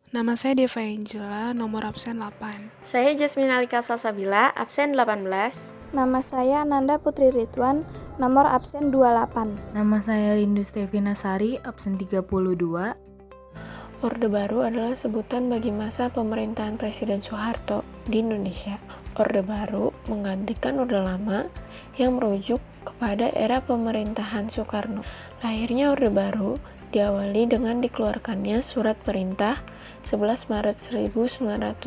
Nama saya Deva Angela, nomor absen 8. Saya Jasmine Alika Salsabila, absen 18. Nama saya Ananda Putri Ridwan, nomor absen 28. Nama saya Rindu Stevina Sari, absen 32. Orde Baru adalah sebutan bagi masa pemerintahan Presiden Soeharto di Indonesia. Orde Baru menggantikan Orde Lama yang merujuk kepada era pemerintahan Soekarno. Lahirnya Orde Baru diawali dengan dikeluarkannya Surat Perintah 11 Maret 1966.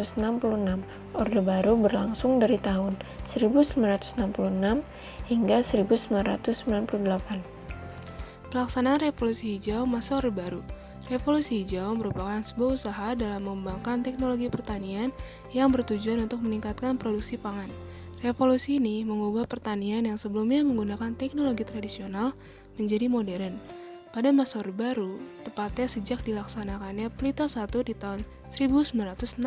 Orde Baru berlangsung dari tahun 1966 hingga 1998. Pelaksanaan Revolusi Hijau masa Orde Baru. Revolusi Hijau merupakan sebuah usaha dalam mengembangkan teknologi pertanian yang bertujuan untuk meningkatkan produksi pangan. Revolusi ini mengubah pertanian yang sebelumnya menggunakan teknologi tradisional menjadi modern. Pada masa Orde Baru, tepatnya sejak dilaksanakannya Pelita I di tahun 1969,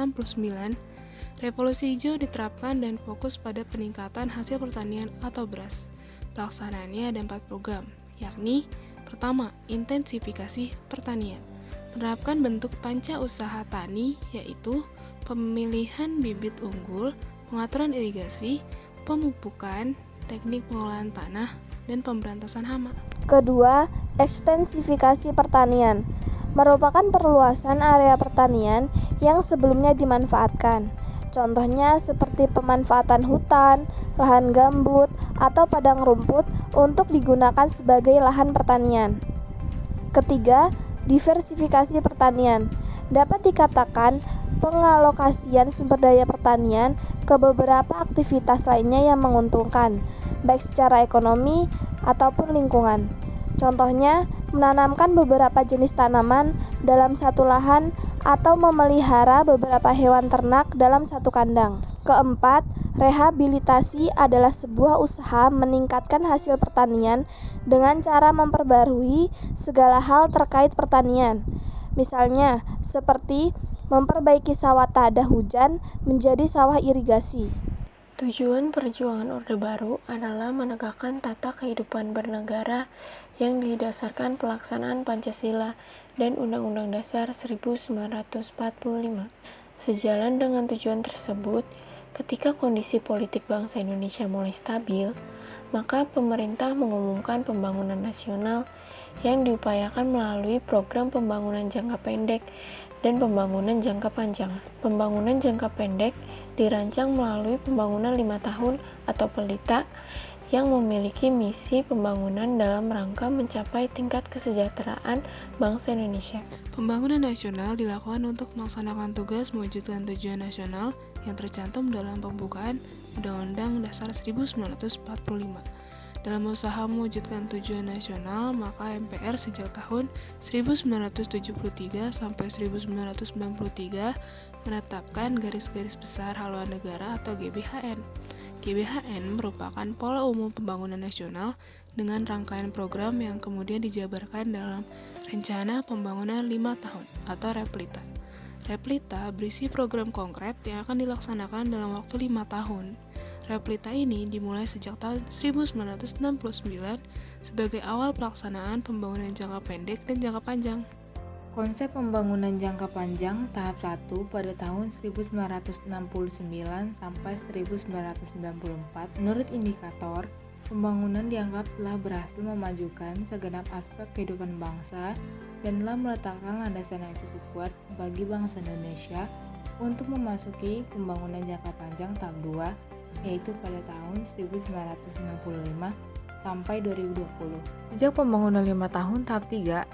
Revolusi Hijau diterapkan dan fokus pada peningkatan hasil pertanian atau beras. Pelaksanaannya ada 4 program, yakni pertama, intensifikasi pertanian. Menerapkan bentuk panca usaha tani, yaitu pemilihan bibit unggul, pengaturan irigasi, pemupukan, teknik pengolahan tanah, dan pemberantasan hama. Kedua, ekstensifikasi pertanian. Merupakan perluasan area pertanian yang sebelumnya dimanfaatkan. Contohnya seperti pemanfaatan hutan, lahan gambut, atau padang rumput untuk digunakan sebagai lahan pertanian. Ketiga, diversifikasi pertanian. Dapat dikatakan pengalokasian sumber daya pertanian ke beberapa aktivitas lainnya yang menguntungkan, baik secara ekonomi ataupun lingkungan. Contohnya, menanamkan beberapa jenis tanaman dalam satu lahan atau memelihara beberapa hewan ternak dalam satu kandang. Keempat, rehabilitasi adalah sebuah usaha meningkatkan hasil pertanian dengan cara memperbarui segala hal terkait pertanian. Misalnya, seperti memperbaiki sawah tak ada hujan menjadi sawah irigasi. Tujuan perjuangan Orde Baru adalah menegakkan tata kehidupan bernegara yang didasarkan pelaksanaan Pancasila dan Undang-Undang Dasar 1945. Sejalan dengan tujuan tersebut, ketika kondisi politik bangsa Indonesia mulai stabil, maka pemerintah mengumumkan pembangunan nasional yang diupayakan melalui program pembangunan jangka pendek dan pembangunan jangka panjang. Pembangunan jangka pendek dirancang melalui pembangunan 5 tahun atau pelita yang memiliki misi pembangunan dalam rangka mencapai tingkat kesejahteraan bangsa Indonesia. Pembangunan nasional dilakukan untuk melaksanakan tugas mewujudkan tujuan nasional yang tercantum dalam pembukaan Undang-Undang Dasar 1945. Dalam usaha mewujudkan tujuan nasional, maka MPR sejak tahun 1973 sampai 1993 menetapkan garis-garis besar haluan negara atau GBHN. GBHN merupakan pola umum pembangunan nasional dengan rangkaian program yang kemudian dijabarkan dalam Rencana Pembangunan 5 Tahun atau Replita. Replita berisi program konkret yang akan dilaksanakan dalam waktu 5 tahun. Replita ini dimulai sejak tahun 1969 sebagai awal pelaksanaan pembangunan jangka pendek dan jangka panjang. Konsep pembangunan jangka panjang tahap 1 pada tahun 1969 sampai 1994, menurut indikator, pembangunan dianggap telah berhasil memajukan segenap aspek kehidupan bangsa dan telah meletakkan landasan yang cukup kuat bagi bangsa Indonesia untuk memasuki pembangunan jangka panjang tahap 2, yaitu pada tahun 1995 sampai 2020. Sejak pembangunan 5 tahun tahap 3,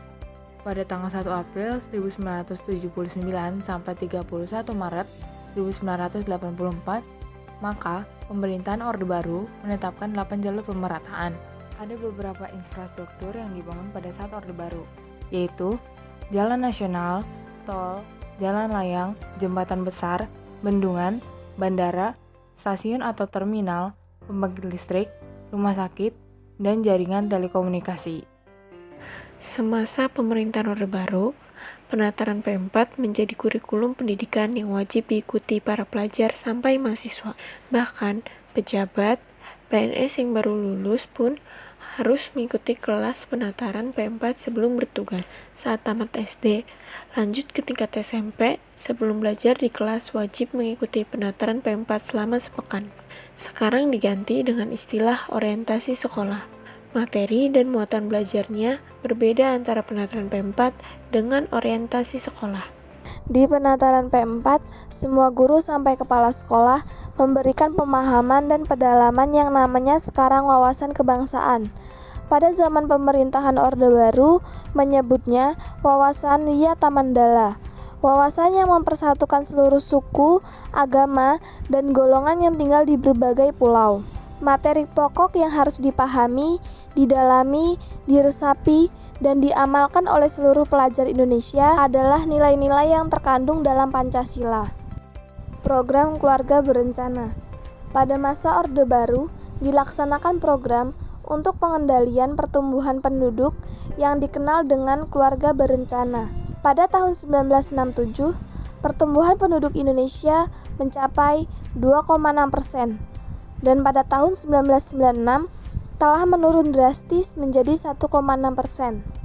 pada tanggal 1 April 1979 sampai 31 Maret 1984, maka pemerintahan Orde Baru menetapkan 8 jalur pemerataan. Ada beberapa infrastruktur yang dibangun pada saat Orde Baru, yaitu jalan nasional, tol, jalan layang, jembatan besar, bendungan, bandara, stasiun atau terminal, pembangkit listrik, rumah sakit, dan jaringan telekomunikasi. Semasa pemerintahan Orde Baru, penataran P4 menjadi kurikulum pendidikan yang wajib diikuti para pelajar sampai mahasiswa. Bahkan, pejabat, PNS yang baru lulus pun harus mengikuti kelas penataran P4 sebelum bertugas. Saat tamat SD, lanjut ke tingkat SMP, sebelum belajar di kelas wajib mengikuti penataran P4 selama sepekan. Sekarang diganti dengan istilah orientasi sekolah. Materi dan muatan belajarnya berbeda antara penataran P4 dengan orientasi sekolah. Di penataran P4, semua guru sampai kepala sekolah memberikan pemahaman dan pendalaman yang namanya sekarang wawasan kebangsaan. Pada zaman pemerintahan Orde Baru, menyebutnya wawasan Wiyata Mandala. Wawasan yang mempersatukan seluruh suku, agama, dan golongan yang tinggal di berbagai pulau. Materi pokok yang harus dipahami, didalami, diresapi, dan diamalkan oleh seluruh pelajar Indonesia adalah nilai-nilai yang terkandung dalam Pancasila. Program Keluarga Berencana. Pada masa Orde Baru, dilaksanakan program untuk pengendalian pertumbuhan penduduk yang dikenal dengan keluarga berencana. Pada tahun 1967, pertumbuhan penduduk Indonesia mencapai 2,6%. Dan pada tahun 1996 telah menurun drastis menjadi 1,6%.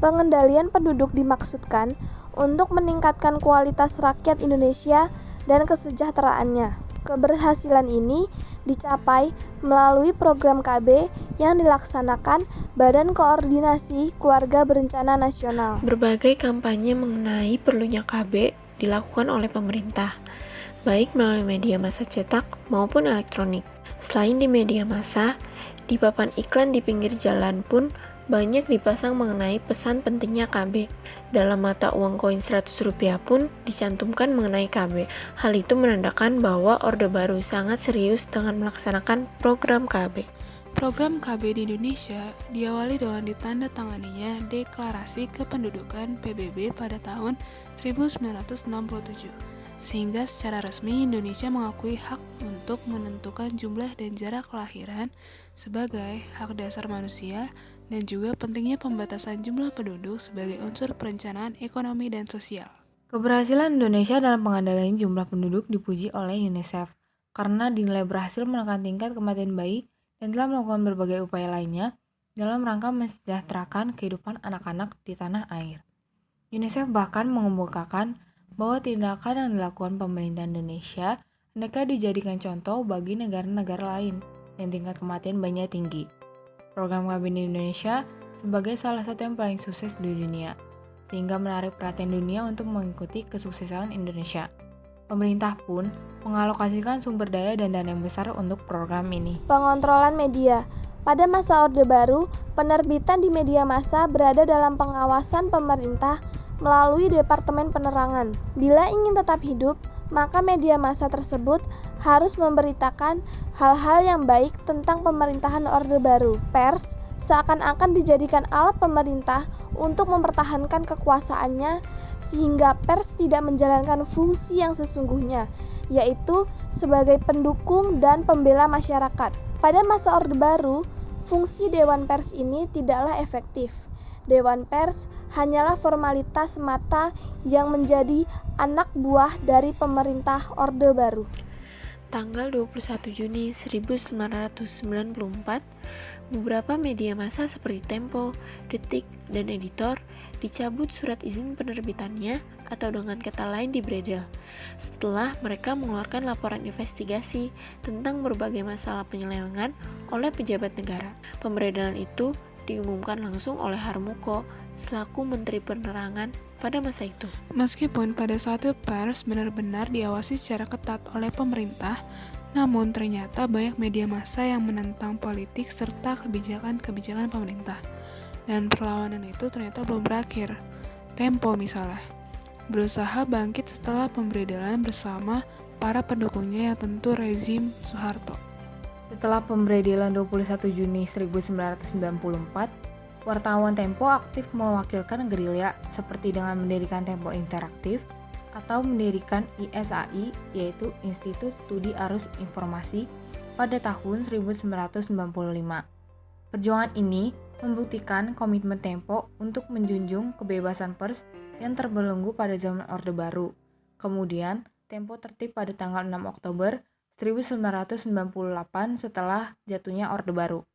Pengendalian penduduk dimaksudkan untuk meningkatkan kualitas rakyat Indonesia dan kesejahteraannya. Keberhasilan ini dicapai melalui program KB yang dilaksanakan Badan Koordinasi Keluarga Berencana Nasional. Berbagai kampanye mengenai perlunya KB dilakukan oleh pemerintah, baik melalui media massa cetak maupun elektronik. Selain di media massa, di papan iklan di pinggir jalan pun banyak dipasang mengenai pesan pentingnya KB. Dalam mata uang koin Rp100 pun dicantumkan mengenai KB. Hal itu menandakan bahwa Orde Baru sangat serius dengan melaksanakan program KB. Program KB di Indonesia diawali dengan ditandatanganinya Deklarasi Kependudukan PBB pada tahun 1967. Sehingga secara resmi Indonesia mengakui hak untuk menentukan jumlah dan jarak kelahiran sebagai hak dasar manusia dan juga pentingnya pembatasan jumlah penduduk sebagai unsur perencanaan ekonomi dan sosial. Keberhasilan Indonesia dalam pengendalian jumlah penduduk dipuji oleh UNICEF karena dinilai berhasil menekan tingkat kematian bayi dan telah melakukan berbagai upaya lainnya dalam rangka mensejahterakan kehidupan anak-anak di tanah air. UNICEF bahkan mengemukakan bahwa tindakan yang dilakukan pemerintah Indonesia hendaknya dijadikan contoh bagi negara-negara lain yang tingkat kematian bayinya tinggi. Program KB di Indonesia sebagai salah satu yang paling sukses di dunia, sehingga menarik perhatian dunia untuk mengikuti kesuksesan Indonesia. Pemerintah pun mengalokasikan sumber daya dan dana yang besar untuk program ini. Pengontrolan media. Pada masa Orde Baru, penerbitan di media massa berada dalam pengawasan pemerintah melalui Departemen Penerangan. Bila ingin tetap hidup, maka media massa tersebut harus memberitakan hal-hal yang baik tentang pemerintahan Orde Baru. Pers seakan-akan dijadikan alat pemerintah untuk mempertahankan kekuasaannya, sehingga pers tidak menjalankan fungsi yang sesungguhnya, yaitu sebagai pendukung dan pembela masyarakat. Pada masa Orde Baru, fungsi Dewan Pers ini tidaklah efektif. Dewan Pers hanyalah formalitas semata yang menjadi anak buah dari pemerintah Orde Baru. Tanggal 21 Juni 1994, beberapa media massa seperti Tempo, Detik, dan Editor dicabut surat izin penerbitannya atau dengan kata lain dibredel setelah mereka mengeluarkan laporan investigasi tentang berbagai masalah penyelewengan oleh pejabat negara. Pembredelan itu diumumkan langsung oleh Harmuko selaku Menteri Penerangan pada masa itu. Meskipun pada saat itu pers benar-benar diawasi secara ketat oleh pemerintah, namun ternyata banyak media massa yang menentang politik serta kebijakan-kebijakan pemerintah. Dan perlawanan itu ternyata belum berakhir. Tempo misalnya berusaha bangkit setelah pembredelan bersama para pendukungnya yang tentu rezim Soeharto. Setelah pembredelan 21 Juni 1994, wartawan Tempo aktif mewakilkan gerilya seperti dengan mendirikan Tempo Interaktif atau mendirikan ISAI, yaitu Institut Studi Arus Informasi, pada tahun 1995. Perjuangan ini membuktikan komitmen Tempo untuk menjunjung kebebasan pers yang terbelenggu pada zaman Orde Baru. Kemudian, Tempo tertib pada tanggal 6 Oktober 1998 setelah jatuhnya Orde Baru.